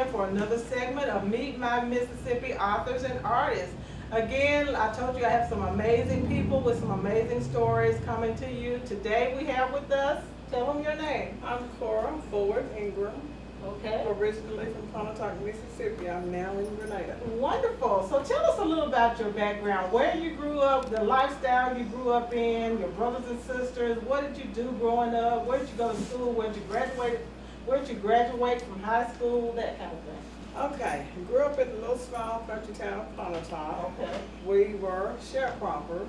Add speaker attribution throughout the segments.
Speaker 1: again for another segment of Meet My Mississippi Authors and Artists. Again, I told you I have some amazing people with some amazing stories coming to you. Today we have with us, tell them your name.
Speaker 2: I'm Cora Ford Ingram,
Speaker 1: Okay.
Speaker 2: originally from Pontotoc, Mississippi. I'm now in Grenada.
Speaker 1: Wonderful. So tell us a little about your background, where you grew up, the lifestyle you grew up in, your brothers and sisters. What did you do growing up? Where did you go to school? Where did you graduate? Where did you graduate from high school? That kind of thing.
Speaker 2: Okay, grew up in a little small country town of Pontotoc.
Speaker 1: Okay.
Speaker 2: We were sharecroppers.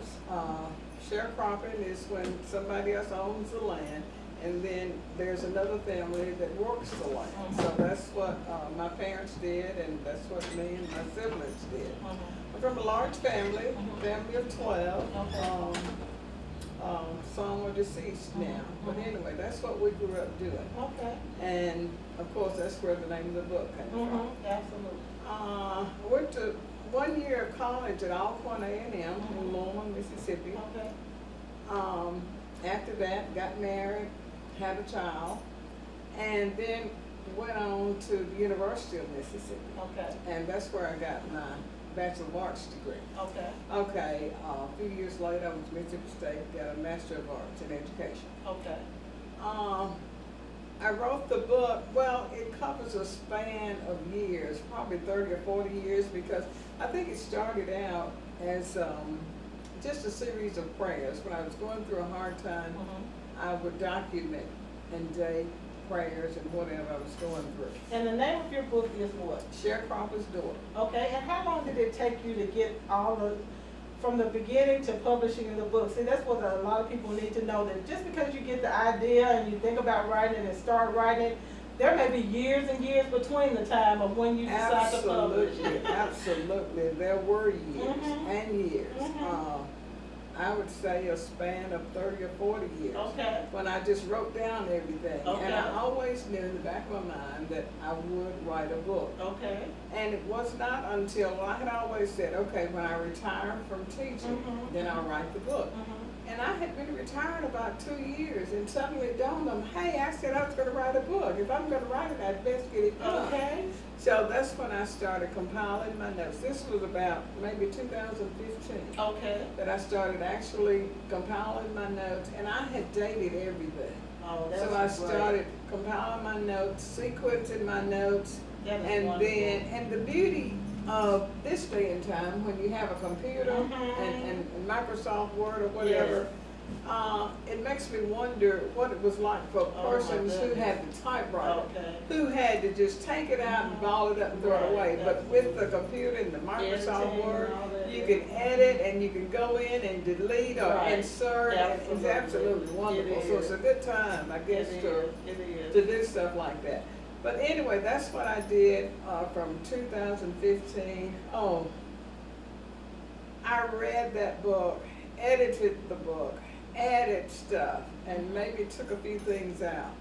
Speaker 2: Sharecropping is when somebody else owns the land, and then there's another family that works the land. So that's what my parents did, and that's what me and my siblings did. I'm from a large family, family of 12.
Speaker 1: Okay.
Speaker 2: Some are deceased now, but anyway, that's what we grew up doing.
Speaker 1: Okay.
Speaker 2: And of course, that's where the name of the book came from.
Speaker 1: Absolutely.
Speaker 2: Went to 1 year of college at Alcorn A&M in Lowell, Mississippi.
Speaker 1: Okay.
Speaker 2: After that, got married, had a child, and then went on to the University of Mississippi.
Speaker 1: Okay.
Speaker 2: And that's where I got my Bachelor of Arts degree.
Speaker 1: Okay.
Speaker 2: Okay, a few years later, I went to Mississippi State, got a Master of Arts in Education.
Speaker 1: Okay.
Speaker 2: I wrote the book, well, it covers a span of years, probably 30 or 40 years, because I think it started out as just a series of prayers. When I was going through a hard time, I would document and date prayers and whatever I was going through.
Speaker 1: And the name of your book is what?
Speaker 2: Sharecropper's Daughter.
Speaker 1: Okay, and how long did it take you to get all the, from the beginning to publishing the book? See, that's what a lot of people need to know, that just because you get the idea and you think about writing it and start writing it, there may be years and years between the time of when you decide to publish.
Speaker 2: Absolutely. There were years and years. I would say a span of 30 or 40 years.
Speaker 1: Okay.
Speaker 2: When I just wrote down everything.
Speaker 1: Okay.
Speaker 2: And I always knew in the back of my mind that I would write a book.
Speaker 1: Okay.
Speaker 2: And it was not until, well, I had always said, okay, when I retire from teaching, then I'll write the book. And I had been retired about 2 years, and suddenly it dawned on me, hey, I said I was going to write a book. If I'm going to write it, I'd best get it done.
Speaker 1: Okay.
Speaker 2: So that's when I started compiling my notes. This was about maybe 2015
Speaker 1: Okay.
Speaker 2: that I started actually compiling my notes, and I had dated everything.
Speaker 1: Oh, that's
Speaker 2: So I started compiling my notes, sequencing my notes,
Speaker 1: That is
Speaker 2: and
Speaker 1: wonderful.
Speaker 2: then, and the beauty of this day and time, when you have a computer and Microsoft Word or whatever, it makes me wonder what it was like for persons who had the typewriter, who had to just take it out and ball it up and throw it away. But with the computer and the Microsoft Word, you can edit and you can go in and delete or insert, and it's absolutely wonderful. So it's a good time, I guess, to do stuff like that. But anyway, that's what I did from 2015. Oh, I read that book, edited the book, added stuff, and maybe took a few things out.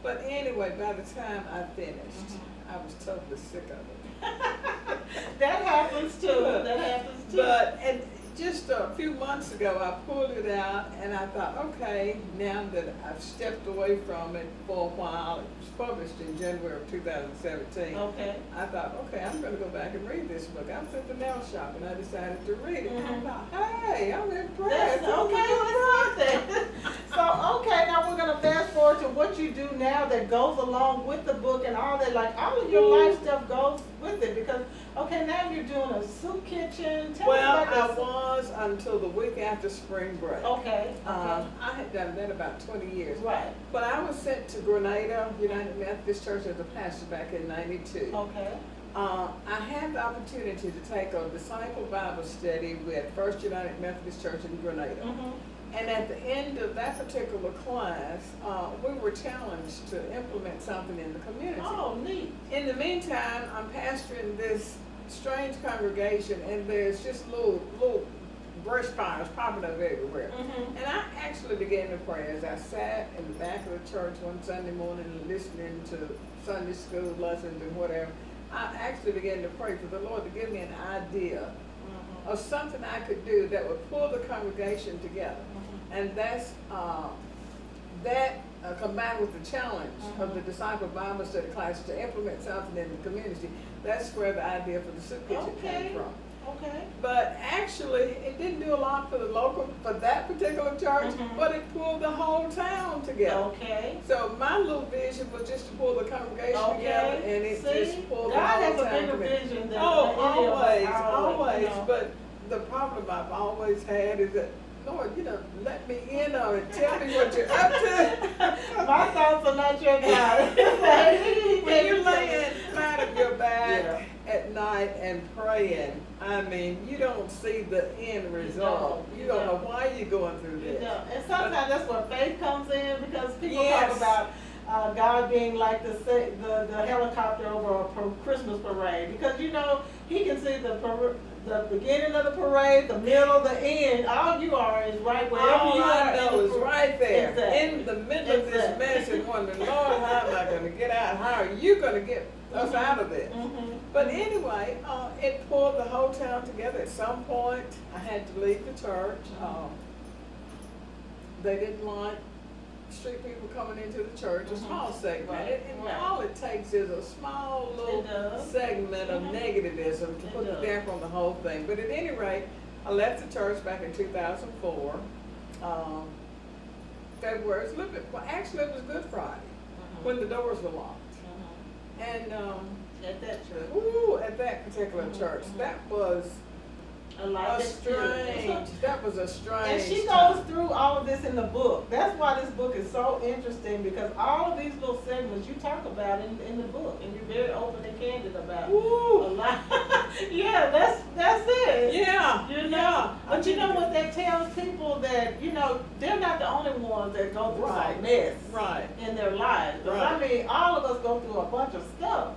Speaker 2: But anyway, by the time I finished, I was totally sick of it.
Speaker 1: That happens too. That happens too.
Speaker 2: But and just a few months ago, I pulled it out, and I thought, okay, now that I've stepped away from it for a while, it was published in January of 2017.
Speaker 1: Okay.
Speaker 2: I thought, okay, I'm going to go back and read this book. I was at the nail shop, and I decided to read it. And I thought, hey, I'm impressed.
Speaker 1: That's okay. Let's read that. So, okay, now we're going to fast forward to what you do now that goes along with the book and all that. Like, all of your life stuff goes with it because, okay, now you're doing a soup kitchen. Tell
Speaker 2: Well,
Speaker 1: us about
Speaker 2: I
Speaker 1: this.
Speaker 2: was until the week after spring break.
Speaker 1: Okay.
Speaker 2: I had done that about 20 years.
Speaker 1: Right.
Speaker 2: But I was sent to Grenada United Methodist Church as a pastor back in '92.
Speaker 1: Okay.
Speaker 2: I had the opportunity to take a disciple Bible study with First United Methodist Church in Grenada. And at the end of that particular class, we were challenged to implement something in the community.
Speaker 1: Oh, neat.
Speaker 2: In the meantime, I'm pastoring this strange congregation, and there's just little brush fires popping up everywhere. And I actually began to pray as I sat in the back of the church one Sunday morning listening to Sunday school lessons and whatever. I actually began to pray for the Lord to give me an idea of something I could do that would pull the congregation together. And that combined with the challenge of the disciple Bible study class to implement something in the community, that's where the idea for the soup kitchen came from.
Speaker 1: Okay.
Speaker 2: But actually, it didn't do a lot for the local, for that particular church, but it pulled the whole town together.
Speaker 1: Okay.
Speaker 2: So my little vision was just to pull the congregation together, and it just pulled the
Speaker 1: God
Speaker 2: whole
Speaker 1: has a
Speaker 2: town
Speaker 1: bigger
Speaker 2: together.
Speaker 1: vision than
Speaker 2: Always.
Speaker 1: you know.
Speaker 2: But the problem I've always had is that, Lord, let me in on it. Tell me what you're up to.
Speaker 1: My thoughts are not your God.
Speaker 2: When you're laying flat on your back at night and praying, I mean, you don't see the end result. You don't know why you're going through this.
Speaker 1: And sometimes that's where faith comes in, because people talk about God being like the helicopter over a Christmas parade, because He can see the beginning of the parade, the middle, the end. All you are is right wherever
Speaker 2: all
Speaker 1: you are.
Speaker 2: I know is right there,
Speaker 1: Exactly.
Speaker 2: in the middle of this mess, and wondering, Lord, how am I going to get out? How are you going to get us out of this? But anyway, it pulled the whole town together. At some point, I had to leave the church. They didn't like street people coming into the church, a small segment. And all it takes is a small little segment of negativism to put the damper on the whole thing. But at any rate, I left the church back in 2004. February, it was a little bit, well, actually it was Good Friday when the doors were locked. And
Speaker 1: at that church.
Speaker 2: At that particular church, that was a strange. That was a strange.
Speaker 1: And she goes through all of this in the book. That's why this book is so interesting, because all of these little segments you talk about in the book, and you're very open and candid about a lot. Yeah, that's it.
Speaker 2: Yeah.
Speaker 1: But you know what that tells people, that they're not the only ones that go through some mess in their lives. But I mean, all of us go through a bunch of stuff,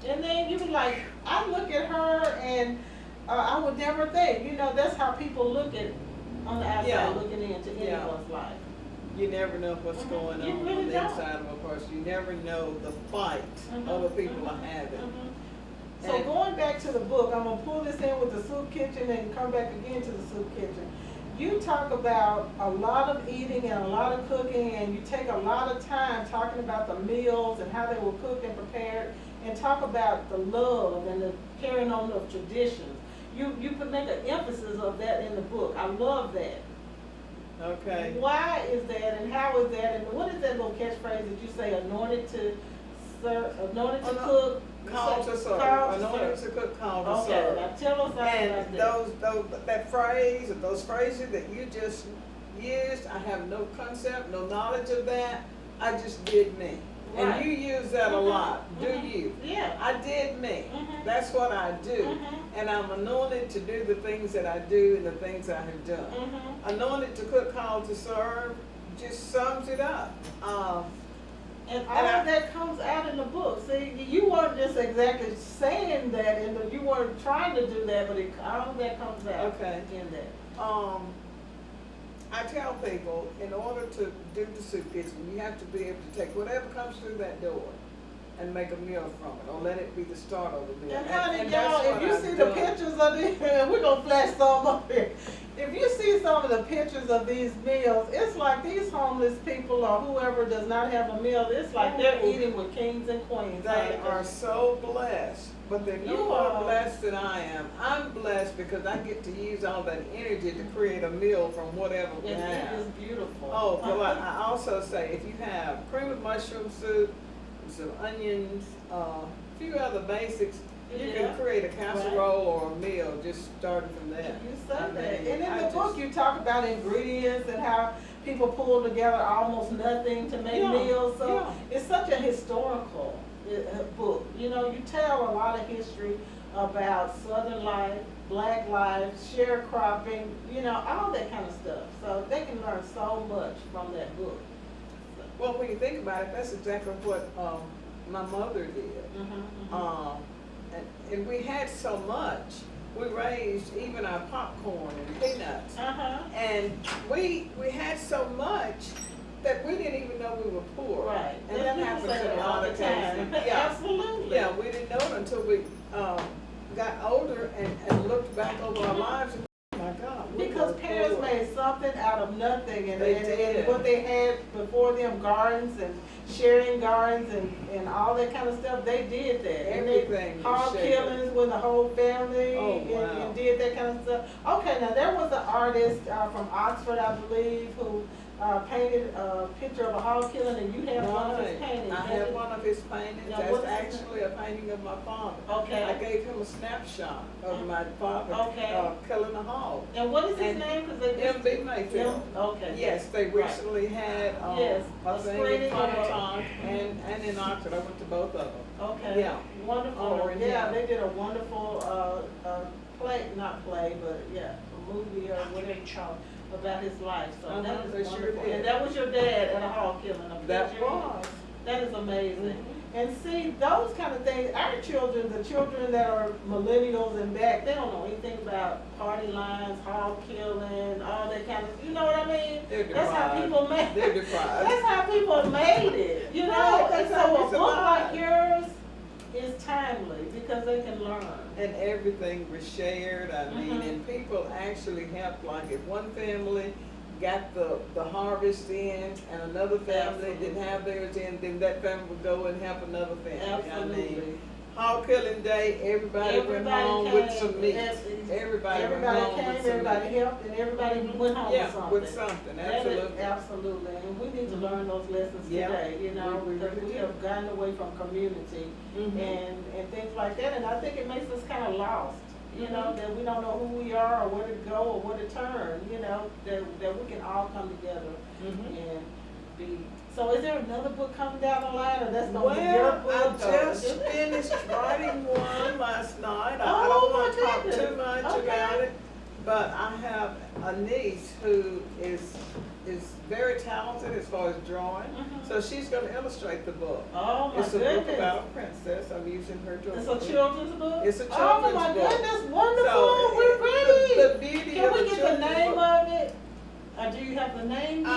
Speaker 1: and then you be like, I look at her and. I would never think, that's how people look at on the outside, looking into anyone's life.
Speaker 2: You never know what's going on
Speaker 1: really
Speaker 2: the inside of a person. You never know the fight other people are having.
Speaker 1: So going back to the book, I'm gonna pull this in with the soup kitchen and come back again to the soup kitchen. You talk about a lot of eating and a lot of cooking, and you take a lot of time talking about the meals and how they were cooked and prepared, and talk about the love and the carrying on of traditions. You could make an emphasis of that in the book. I love that.
Speaker 2: Okay.
Speaker 1: Why is that, and how is that, and what is that little catchphrase that you say? Anointed to serve, anointed to cook,
Speaker 2: called to serve. Anointed to cook, called to serve.
Speaker 1: Okay, now tell us
Speaker 2: and that phrase, or those phrases that you just used, I have no concept, no knowledge of that. I just did me. And you use that a lot, do you?
Speaker 1: Yeah.
Speaker 2: I did me. That's what I do. And I'm anointed to do the things that I do and the things I have done. Anointed to cook, called to serve, just sums it up.
Speaker 1: And all of that comes out in the book. See, you weren't just exactly saying that, you weren't trying to do that, but all of that comes out in that.
Speaker 2: I tell people, in order to do the soup kitchen, you have to be able to take whatever comes through that door and make a meal from it, or let it be the start of the meal.
Speaker 1: And honey, y'all, if you see the pictures of these, we're going to flash some up here. If you see some of the pictures of these meals, it's like these homeless people or whoever does not have a meal, it's like they're eating with kings and queens.
Speaker 2: They are so blessed, but they're no more blessed than I am. I'm blessed because I get to use all that energy to create a meal from whatever we have.
Speaker 1: It is beautiful.
Speaker 2: Oh, well, I also say, if you have cream of mushroom soup, some onions, a few other basics, you can create a casserole or a meal just starting from there.
Speaker 1: You said that. And in the book you talk about ingredients and how people pull together almost nothing to make meals. So it's such a historical book. You tell a lot of history about Southern life, Black life, sharecropping, all that kind of stuff. So they can learn so much from that book.
Speaker 2: Well, when you think about it, that's exactly what my mother did. And we had so much. We raised even our popcorn and peanuts. And we had so much that we didn't even know we were poor.
Speaker 1: Right.
Speaker 2: And that happens in a lot of cases.
Speaker 1: Absolutely.
Speaker 2: Yeah, we didn't know it until we got older and looked back over our lives. Oh my God.
Speaker 1: Because parents made something out of nothing, and,
Speaker 2: They
Speaker 1: and,
Speaker 2: did.
Speaker 1: and what they had before them, gardens and sharing gardens and all that kind of stuff, they did that. And they-
Speaker 2: Everything was
Speaker 1: hog
Speaker 2: shared.
Speaker 1: killings with the whole family
Speaker 2: Oh,
Speaker 1: and,
Speaker 2: wow.
Speaker 1: and did that kind of stuff. Okay, now there was an artist from Oxford, I believe, who painted a picture of a hog killing, and you have one of his
Speaker 2: Right.
Speaker 1: paintings.
Speaker 2: I have one of his paintings.
Speaker 1: Now,
Speaker 2: That's
Speaker 1: what is his
Speaker 2: actually a painting of my father.
Speaker 1: Okay.
Speaker 2: I gave him a snapshot of my father
Speaker 1: Okay.
Speaker 2: killing a hog.
Speaker 1: And what is his
Speaker 2: And
Speaker 1: name? Because they just
Speaker 2: M.B. Mayfield.
Speaker 1: Okay.
Speaker 2: Yes, they
Speaker 1: Right.
Speaker 2: recently had
Speaker 1: Yes,
Speaker 2: a
Speaker 1: a
Speaker 2: thing in
Speaker 1: screening of a-
Speaker 2: Pontotoc and in Oxford. I went to both of them.
Speaker 1: Okay.
Speaker 2: Yeah.
Speaker 1: Wonderful.
Speaker 2: Honoring
Speaker 1: Yeah,
Speaker 2: him.
Speaker 1: they did a wonderful play, not play, but yeah, a movie or whatever you call it, about his life. So that is
Speaker 2: They sure
Speaker 1: wonderful.
Speaker 2: did.
Speaker 1: And that was your dad at a hog killing. A
Speaker 2: That
Speaker 1: picture.
Speaker 2: was.
Speaker 1: That is amazing.
Speaker 2: Mhm.
Speaker 1: And see, those kind of things, our children, the children that are millennials and back, they don't know anything about party lines, hog killing, all that kind of, you know what I mean?
Speaker 2: They're
Speaker 1: That's how
Speaker 2: deprived.
Speaker 1: people made
Speaker 2: They're deprived.
Speaker 1: That's how people made it, you know?
Speaker 2: Right,
Speaker 1: And
Speaker 2: that's how
Speaker 1: so a
Speaker 2: we
Speaker 1: book like
Speaker 2: survived.
Speaker 1: yours is timely because they can learn.
Speaker 2: And everything was shared, I mean,
Speaker 1: Mhm.
Speaker 2: and people actually helped, like if one family got the harvest in and another family didn't have theirs in, then that family would go and help another family. I
Speaker 1: Absolutely.
Speaker 2: mean, hog killing day, everybody went home with some meat. Everybody went home
Speaker 1: came,
Speaker 2: with some
Speaker 1: everybody
Speaker 2: meat.
Speaker 1: helped, and everybody went home with
Speaker 2: Yeah,
Speaker 1: something.
Speaker 2: with something,
Speaker 1: That is-
Speaker 2: absolutely.
Speaker 1: Absolutely, and we need to learn those lessons
Speaker 2: Yeah,
Speaker 1: today, you know,
Speaker 2: we
Speaker 1: because
Speaker 2: really
Speaker 1: we
Speaker 2: do.
Speaker 1: have gotten away from community
Speaker 2: Mhm.
Speaker 1: and things like that, and I think it makes us kind of lost, you know,
Speaker 2: Mhm.
Speaker 1: that we don't know who we are or where to go or where to turn, you know, that we can all come together
Speaker 2: Mhm.
Speaker 1: and be. So is there another book coming down the line, or that's gonna be your
Speaker 2: Well,
Speaker 1: book?
Speaker 2: I
Speaker 1: or-
Speaker 2: just finished writing one last night. I
Speaker 1: Oh,
Speaker 2: don't
Speaker 1: my
Speaker 2: want to talk
Speaker 1: goodness.
Speaker 2: too much
Speaker 1: Okay.
Speaker 2: about it, but I have a niece who is very talented as far as drawing.
Speaker 1: Mhm.
Speaker 2: So she's going to illustrate the book.
Speaker 1: Oh, my
Speaker 2: It's a book
Speaker 1: goodness.
Speaker 2: about a princess. I'm using her to.
Speaker 1: It's a children's book?
Speaker 2: It's a
Speaker 1: Oh,
Speaker 2: children's
Speaker 1: my
Speaker 2: book.
Speaker 1: goodness, wonderful,
Speaker 2: So,
Speaker 1: we're ready.
Speaker 2: the beauty
Speaker 1: Can
Speaker 2: of
Speaker 1: we
Speaker 2: the
Speaker 1: get the
Speaker 2: children's
Speaker 1: name
Speaker 2: book.
Speaker 1: of it? Do you have the name yet?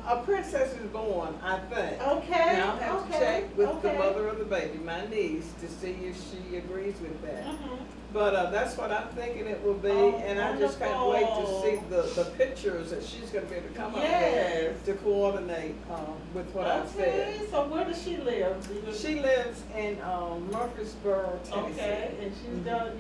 Speaker 2: A princess is born, I think.
Speaker 1: Okay,
Speaker 2: Now I'll have
Speaker 1: okay,
Speaker 2: to check with the
Speaker 1: okay.
Speaker 2: mother of the baby, my niece, to see if she agrees with that.
Speaker 1: Mhm.
Speaker 2: But that's what I'm thinking it will be,
Speaker 1: Oh,
Speaker 2: and I just can't wait to
Speaker 1: wonderful.
Speaker 2: see the pictures that she's gonna be able to come up
Speaker 1: Yes.
Speaker 2: with to coordinate with what I've said.
Speaker 1: Okay, so where does she live?
Speaker 2: She lives in Murfreesboro, Tennessee.
Speaker 1: Okay, and she's
Speaker 2: Mhm.
Speaker 1: gonna,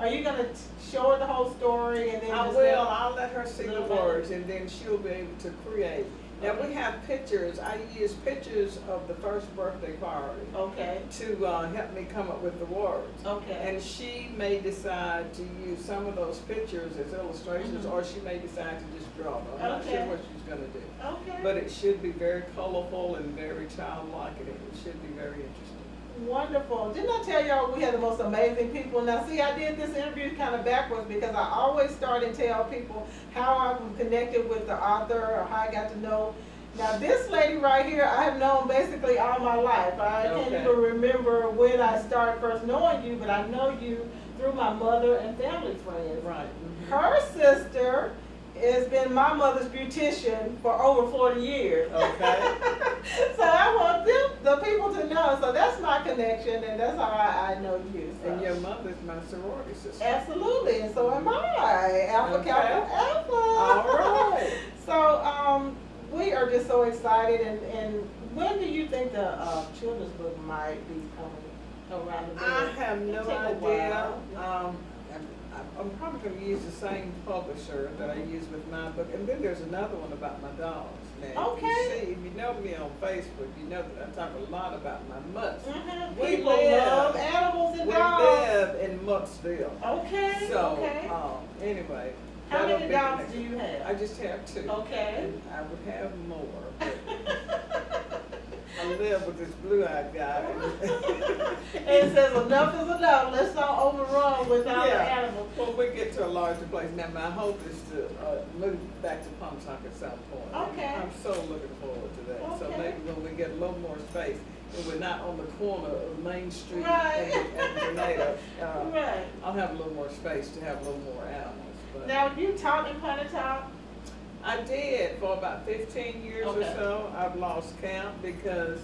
Speaker 1: are you gonna show her the whole story and then
Speaker 2: I
Speaker 1: just
Speaker 2: will, I'll let her see the
Speaker 1: little bit.
Speaker 2: words, and then she'll be able to create. Now, we have pictures, I use pictures of the first birthday party
Speaker 1: Okay,
Speaker 2: to help me come up with the words.
Speaker 1: okay.
Speaker 2: And she may decide to use some of those pictures as illustrations,
Speaker 1: Mhm.
Speaker 2: or she may decide to just draw them. I'm not sure
Speaker 1: Okay.
Speaker 2: what she's gonna do.
Speaker 1: Okay.
Speaker 2: But it should be very colorful and very childlike, and it should be very interesting.
Speaker 1: Wonderful. Didn't I tell y'all we had the most amazing people? Now, see, I did this interview kind of backwards because I always start and tell people how I'm connected with the author or how I got to know. Now, this lady right here, I have known basically all my life. I can't
Speaker 2: Okay.
Speaker 1: even remember when I started first knowing you, but I know you through my mother and family friends.
Speaker 2: Right.
Speaker 1: Her sister has been my mother's beautician for over 40 years.
Speaker 2: Okay.
Speaker 1: So I want the people to know. So that's my connection, and that's how I know you. So.
Speaker 2: And your mother's my sorority sister.
Speaker 1: Absolutely, and so am I. Alpha
Speaker 2: Okay.
Speaker 1: Kappa Alpha.
Speaker 2: All right.
Speaker 1: So we are just so excited. And when do you think the children's book might be coming around the
Speaker 2: I
Speaker 1: bend?
Speaker 2: have no
Speaker 1: It'll take a
Speaker 2: idea.
Speaker 1: while.
Speaker 2: I'm probably going to use the same publisher that I use with my book, and then there's another one about my dogs. Now,
Speaker 1: Okay.
Speaker 2: if you know me on Facebook, you know that I talk a lot about my mutts.
Speaker 1: Mhm.
Speaker 2: We
Speaker 1: People
Speaker 2: live-
Speaker 1: love animals and
Speaker 2: We
Speaker 1: dogs.
Speaker 2: live in Muttsville.
Speaker 1: Okay,
Speaker 2: So,
Speaker 1: okay.
Speaker 2: anyway.
Speaker 1: How
Speaker 2: that'll
Speaker 1: many
Speaker 2: be
Speaker 1: dogs
Speaker 2: next-
Speaker 1: do you have?
Speaker 2: I just have 2.
Speaker 1: Okay.
Speaker 2: And I would have more, but I live with this blue-eyed guy.
Speaker 1: And it says enough is enough. Let's not overrun with all the
Speaker 2: Yeah.
Speaker 1: animals.
Speaker 2: Well, we get to a larger place. Now, my hope is to move back to Pontotoc at some point.
Speaker 1: Okay.
Speaker 2: I'm so looking forward to that. So
Speaker 1: Okay.
Speaker 2: maybe when we get a little more space, and we're not on the corner of Main Street
Speaker 1: Right.
Speaker 2: and Grenada,
Speaker 1: Right.
Speaker 2: I'll have a little more space to have a little more animals. But
Speaker 1: Now, you taught in Pontotoc?
Speaker 2: I did for about 15 years or
Speaker 1: Okay.
Speaker 2: so. I've lost count because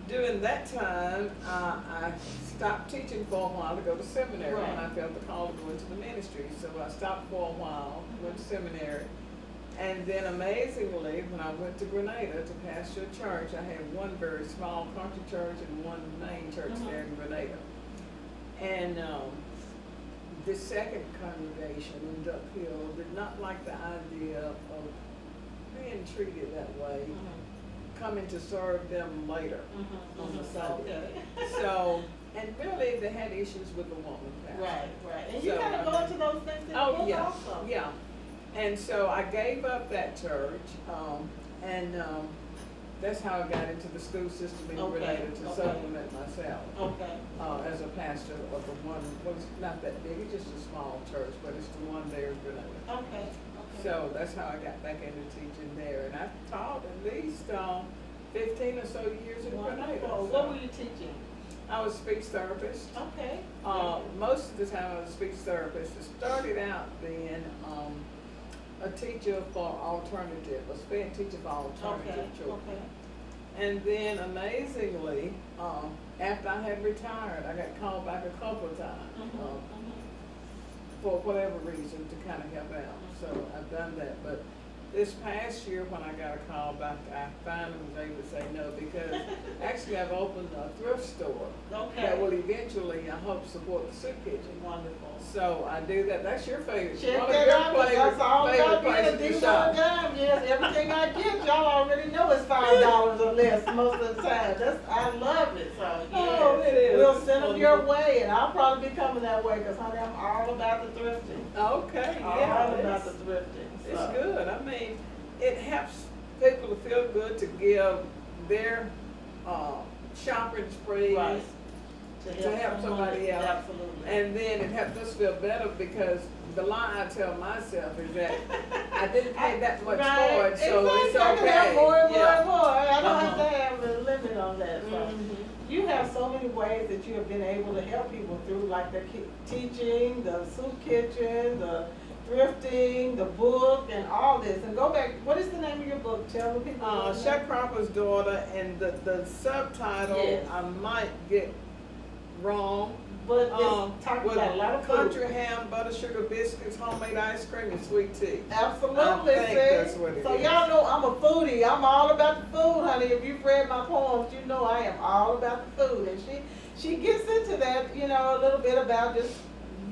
Speaker 2: during that time, I stopped teaching for a while to go to seminary,
Speaker 1: Right.
Speaker 2: and I felt the call to go into the ministry. So I stopped for a while, went to seminary, And then amazingly, when I went to Grenada to pastor a church, I had one very small country church and one main church there in Grenada. And the second congregation in Duck Hill did not like the idea of being treated that way, coming to serve them later on the Sunday.
Speaker 1: Okay.
Speaker 2: So, and really they had issues with the woman pastor.
Speaker 1: Right. And you kind of go into those things in the book also.
Speaker 2: Yeah. And so I gave up that church, and that's how I got into the school system in Grenada to supplement myself.
Speaker 1: Okay.
Speaker 2: As a pastor of the one, well, it's not that big, it's just a small church, but it's the one there in Grenada.
Speaker 1: Okay.
Speaker 2: So that's how I got back into teaching there, and I taught at least 15 or so years in Grenada. So
Speaker 1: what were you teaching?
Speaker 2: I was a speech therapist.
Speaker 1: Okay.
Speaker 2: Most of the time I was a speech therapist. It started out being a teacher for alternative, a sped teacher for alternative children.
Speaker 1: Okay.
Speaker 2: And then amazingly, after I had retired, I got called back a couple of times for whatever reason to kind of help out. So I've done that. But this past year when I got a call back, I finally was able to say no, because actually I've opened a thrift store that will eventually, I hope, support the soup kitchen.
Speaker 1: Wonderful.
Speaker 2: So I do that. That's your favorite.
Speaker 1: Check
Speaker 2: One
Speaker 1: that out. That's all about being a
Speaker 2: places to
Speaker 1: deal
Speaker 2: shop.
Speaker 1: on time. Yes, everything I get, y'all already know it's $5 or less most of the time. I love it. So yes,
Speaker 2: Oh, it is.
Speaker 1: we'll send them your way, and I'll probably be coming that way because honey, I'm all about the thrifting.
Speaker 2: Okay,
Speaker 1: All about the thrifting.
Speaker 2: It's good. I mean, it helps people to feel good to give their shopping sprees to help somebody else.
Speaker 1: Absolutely.
Speaker 2: And then it helps us feel better because the lie I tell myself is that I didn't pay that much for it, so it's okay.
Speaker 1: I can have more and more and more. I don't have to have a limit on that. So. You have so many ways that you have been able to help people through, like the teaching, the soup kitchen, the thrifting, the book, and all this. And go back, what is the name of your book? Tell the people.
Speaker 2: Sharecropper's Daughter, and the subtitle I might get wrong.
Speaker 1: But it's talking about a lot of
Speaker 2: country
Speaker 1: food.
Speaker 2: ham, butter, sugar, biscuits, homemade ice cream, and sweet tea.
Speaker 1: Absolutely,
Speaker 2: I think that's what it
Speaker 1: so
Speaker 2: is.
Speaker 1: y'all know I'm a foodie. I'm all about the food, honey. If you've read my poems, you know I am all about the food. And she gets into that, you know, a little bit about just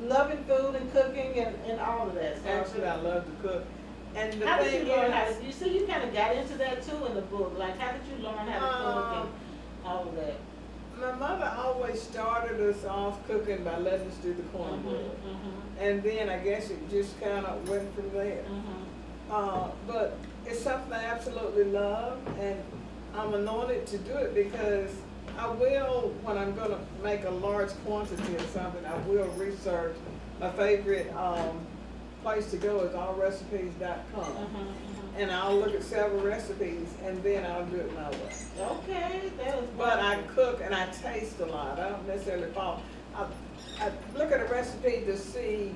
Speaker 1: loving food and cooking and all of that. So
Speaker 2: Actually, I love to cook. And the
Speaker 1: how did
Speaker 2: thing
Speaker 1: you learn
Speaker 2: is,
Speaker 1: how to, you see, you kind of got into that too in the book. Like, how did you learn how to cook and all of that?
Speaker 2: my mother always started us off cooking by letting us do the cornbread. And then I guess it just kind of went from there. But it's something I absolutely love, and I'm anointed to do it because I will, when I'm going to make a large quantity of something, I will research. My favorite place to go is allrecipes.com. And I'll look at several recipes, and then I'll do it my way.
Speaker 1: Okay, that is.
Speaker 2: But I cook and I taste a lot. I don't necessarily follow. I look at a recipe to see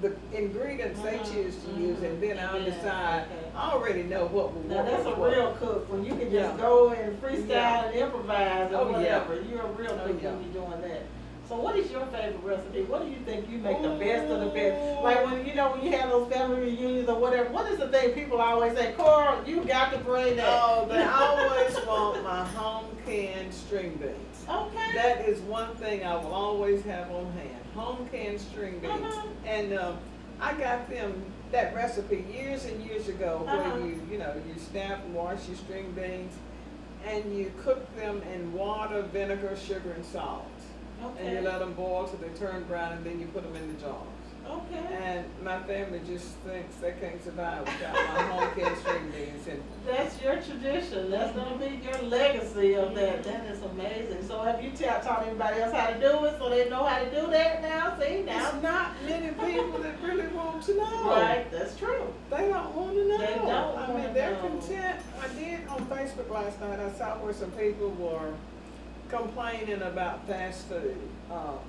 Speaker 2: the ingredients they choose to use, and then I'll decide. I already know what will work.
Speaker 1: Now that's a real cook, when you can just go and freestyle and improvise or whatever. You're a real cook when you're doing that. So what is your favorite recipe? What do you think you make the best of the best? Like when you have those family reunions or whatever, what is the thing people always say, Cora, you got to bring that?
Speaker 2: Oh, they always want my home canned string beans.
Speaker 1: Okay.
Speaker 2: That is one thing I will always have on hand. Home canned string beans. And I got them that recipe years and years ago where you snap and wash your string beans and you cook them in water, vinegar, sugar, and salt. And you let them boil till they turn brown, and then you put them in the jars. Okay. And my family just thinks they can't survive without my home canned string beans. And
Speaker 1: that's your tradition. That's going to be your legacy of that. That is amazing. So have you taught anybody else how to do it so they know how to do that now? See, now.
Speaker 2: There's not many people that really want to know.
Speaker 1: Right, that's true.
Speaker 2: They don't want to know.
Speaker 1: They don't
Speaker 2: I mean, they're content. I did on Facebook last night, I saw where some people were complaining about fast food,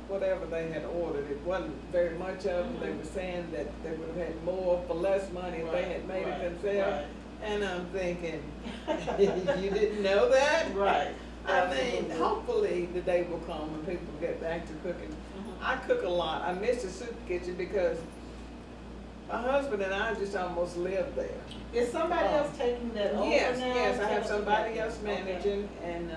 Speaker 2: whatever they had ordered. It wasn't very much of it. They were saying that they would have had more for less money if they had made it themselves. And I'm thinking, you didn't know that?
Speaker 1: Right.
Speaker 2: I mean, hopefully the day will come when people get back to cooking. I cook a lot. I miss the soup kitchen because My husband and I just almost live there.
Speaker 1: Is somebody else taking that over
Speaker 2: Yes,
Speaker 1: now?
Speaker 2: yes, I have
Speaker 1: Tell us
Speaker 2: somebody
Speaker 1: about
Speaker 2: else
Speaker 1: that.
Speaker 2: managing, and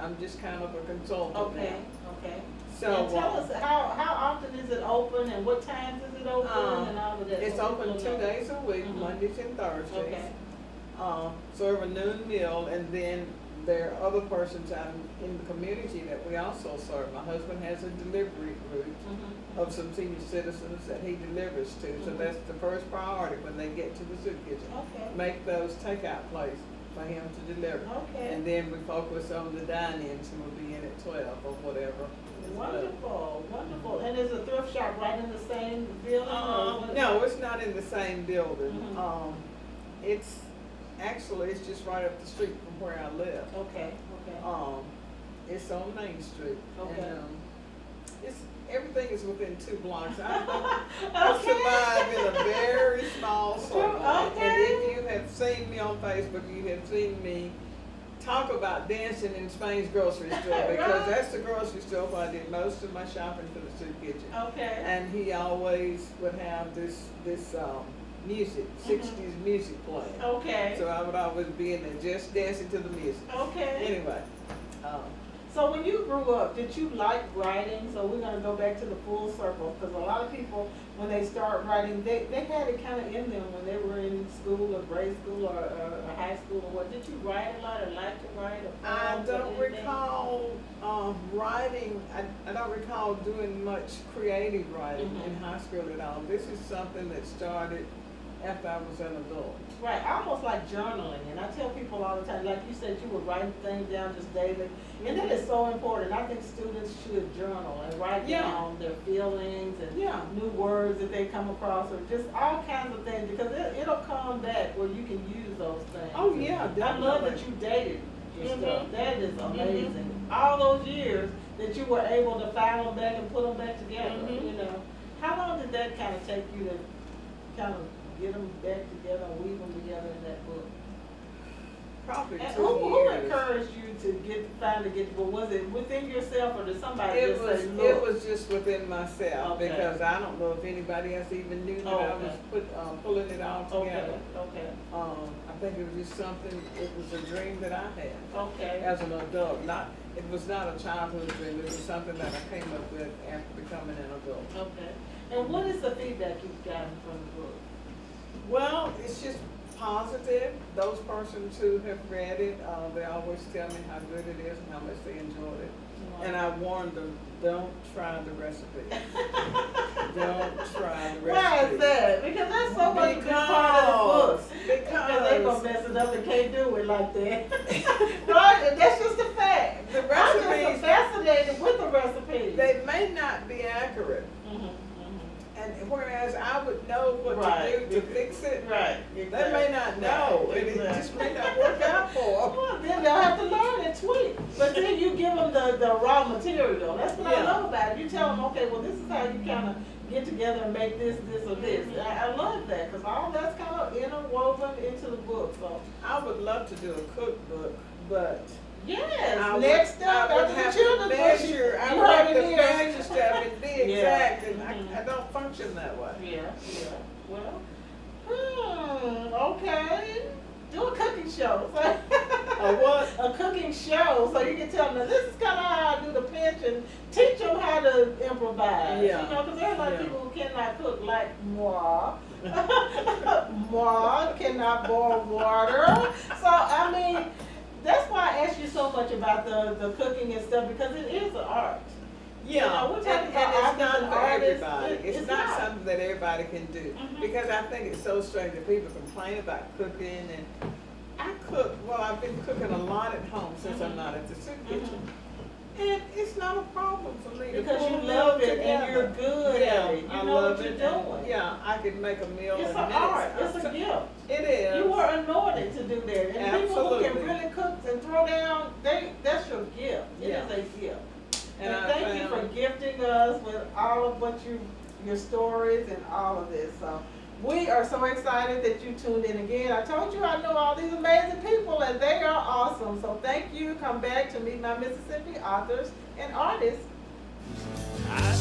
Speaker 2: I'm just kind of a consultant
Speaker 1: Okay,
Speaker 2: now.
Speaker 1: okay.
Speaker 2: So,
Speaker 1: And tell us, how often is it open, and what times is it open, and all of that?
Speaker 2: It's
Speaker 1: so
Speaker 2: open
Speaker 1: people
Speaker 2: 2
Speaker 1: know.
Speaker 2: days a week,
Speaker 1: Mhm.
Speaker 2: Mondays and Thursdays.
Speaker 1: Okay.
Speaker 2: Serve a noon meal, and then there are other persons out in the community that we also serve. My husband has a delivery route
Speaker 1: Mhm.
Speaker 2: of some senior citizens that he delivers to, so
Speaker 1: Mhm.
Speaker 2: that's the first priority when they get to the soup kitchen.
Speaker 1: Okay.
Speaker 2: Make those takeout places for him to deliver.
Speaker 1: Okay.
Speaker 2: And then we focus on the dine-ins, who will be in at 12 or whatever.
Speaker 1: Wonderful, wonderful. And is a thrift shop right in the same building? or what?
Speaker 2: No, it's not in the same building.
Speaker 1: Mhm.
Speaker 2: It's just right up the street from where I live.
Speaker 1: Okay, okay.
Speaker 2: It's on Main Street.
Speaker 1: Okay.
Speaker 2: And, everything is within 2 blocks. I survive in a very small circle.
Speaker 1: Okay.
Speaker 2: And if you have seen me on Facebook, you have seen me talk about dancing in Spain's grocery store, because
Speaker 1: Right.
Speaker 2: that's the grocery store where I did most of my shopping for the soup kitchen.
Speaker 1: Okay.
Speaker 2: And he always would have this music, 60s music playing.
Speaker 1: Okay.
Speaker 2: So I would always be in there just dancing to the music.
Speaker 1: Okay.
Speaker 2: Anyway,
Speaker 1: So when you grew up, did you like writing? So we're gonna go back to the full circle, because a lot of people, when they start writing, they had it kind of in them when they were in school or grade school or high school or what. Did you write a lot or like to write? Or
Speaker 2: I
Speaker 1: poems or
Speaker 2: don't
Speaker 1: anything?
Speaker 2: recall writing. I don't recall doing much creative writing
Speaker 1: Mhm.
Speaker 2: in high school at all. This is something that started after I was an adult.
Speaker 1: Right, I almost like journaling, and I tell people all the time, like you said, you would write things down just daily, and that is so important. I think students should journal and write
Speaker 2: Yeah.
Speaker 1: down their feelings and
Speaker 2: Yeah.
Speaker 1: new words that they come across, or just all kinds of things, because it'll come back where you can use those things.
Speaker 2: Oh yeah,
Speaker 1: I love that
Speaker 2: definitely.
Speaker 1: you dated your
Speaker 2: Mhm.
Speaker 1: stuff. That is amazing. All those years that you were able to file them back and put them back together,
Speaker 2: Mhm.
Speaker 1: you know. How long did that kind of take you to kind of get them back together, weave them together in that book?
Speaker 2: Probably
Speaker 1: And
Speaker 2: 2
Speaker 1: who
Speaker 2: years.
Speaker 1: encouraged you to finally get the book? Was it within yourself, or did somebody
Speaker 2: It
Speaker 1: just
Speaker 2: was,
Speaker 1: say,
Speaker 2: it
Speaker 1: look?
Speaker 2: was just within myself,
Speaker 1: Okay.
Speaker 2: because I don't know if anybody else even knew that I
Speaker 1: Okay.
Speaker 2: was pulling it all
Speaker 1: Okay,
Speaker 2: together.
Speaker 1: okay,
Speaker 2: I think it was just something, it was a dream that I had
Speaker 1: okay.
Speaker 2: as an adult. It was not a childhood dream, it was something that I came up with after becoming an adult.
Speaker 1: Okay. And what is the feedback you've gotten from the book?
Speaker 2: Well, it's just positive. Those persons who have read it, they always tell me how good it is and how much they enjoyed it. And I warned them, don't try the recipe. Don't try the recipe.
Speaker 1: Why is that? Because that's so much a big part of the books. Because they gonna
Speaker 2: Because
Speaker 1: mess it up and can't do it like that. Right? And that's just a fact.
Speaker 2: the
Speaker 1: I'm just
Speaker 2: recipes,
Speaker 1: fascinated with the recipes.
Speaker 2: they may not be accurate.
Speaker 1: Mhm,
Speaker 2: And whereas I would know what
Speaker 1: Right.
Speaker 2: to do to fix it,
Speaker 1: mhm. Right.
Speaker 2: they may not know,
Speaker 1: Right,
Speaker 2: and it
Speaker 1: exactly.
Speaker 2: just may not work out for them.
Speaker 1: Well, then they'll have to learn and tweak. But then you give them the raw material. That's what I
Speaker 2: Yeah.
Speaker 1: love about it. You tell them, okay, well, this is how you kind of get together and make this, or this. I love that, because all that's kind of interwoven into the book. So,
Speaker 2: I would love to do a cookbook, but
Speaker 1: yes,
Speaker 2: I would-
Speaker 1: next up
Speaker 2: I would
Speaker 1: after the
Speaker 2: have
Speaker 1: children's
Speaker 2: to
Speaker 1: book,
Speaker 2: measure, I
Speaker 1: you
Speaker 2: would
Speaker 1: heard
Speaker 2: have
Speaker 1: it
Speaker 2: to
Speaker 1: here.
Speaker 2: measure stuff and be
Speaker 1: Yeah.
Speaker 2: exact, and
Speaker 1: Mhm.
Speaker 2: I don't function that way.
Speaker 1: Yeah, yeah. Well, okay. Do a cooking show.
Speaker 2: A what?
Speaker 1: A cooking show, so you can tell them, this is kind of how I do the pinch, and teach them how to improvise.
Speaker 2: Yeah.
Speaker 1: You know, because there are a lot of
Speaker 2: Yeah.
Speaker 1: people who cannot cook like moi. Moi cannot boil water. So, I mean, that's why I asked you so much about the cooking and stuff, because it is an art.
Speaker 2: Yeah,
Speaker 1: You know, we're
Speaker 2: and
Speaker 1: talking about
Speaker 2: it's
Speaker 1: artists
Speaker 2: not
Speaker 1: and
Speaker 2: for
Speaker 1: artists.
Speaker 2: everybody. It's
Speaker 1: It's
Speaker 2: not
Speaker 1: not.
Speaker 2: something that everybody can do.
Speaker 1: Mhm.
Speaker 2: Because I think it's so strange that people complain about cooking, and I cook, well, I've been cooking a lot at home since I'm not at the soup kitchen. And it's not a problem for me to
Speaker 1: Because
Speaker 2: pull
Speaker 1: you
Speaker 2: a
Speaker 1: love
Speaker 2: meal
Speaker 1: it and
Speaker 2: together.
Speaker 1: you're good
Speaker 2: Yeah,
Speaker 1: at it. You
Speaker 2: I
Speaker 1: know
Speaker 2: love
Speaker 1: what you're
Speaker 2: it.
Speaker 1: doing.
Speaker 2: Yeah, I could make a meal
Speaker 1: It's
Speaker 2: in
Speaker 1: an
Speaker 2: minutes.
Speaker 1: art. It's a gift.
Speaker 2: It is.
Speaker 1: You were anointed to do that. And people who
Speaker 2: Absolutely.
Speaker 1: can really cook and throw down, that's your gift. It
Speaker 2: Yeah.
Speaker 1: is a gift.
Speaker 2: And
Speaker 1: And
Speaker 2: I
Speaker 1: thank you for
Speaker 2: found-
Speaker 1: gifting us with all of your stories and all of this. So we are so excited that you tuned in again. I told you I know all these amazing people, and they are awesome. So thank you. Come back to meet my Mississippi authors and artists.
Speaker 3: I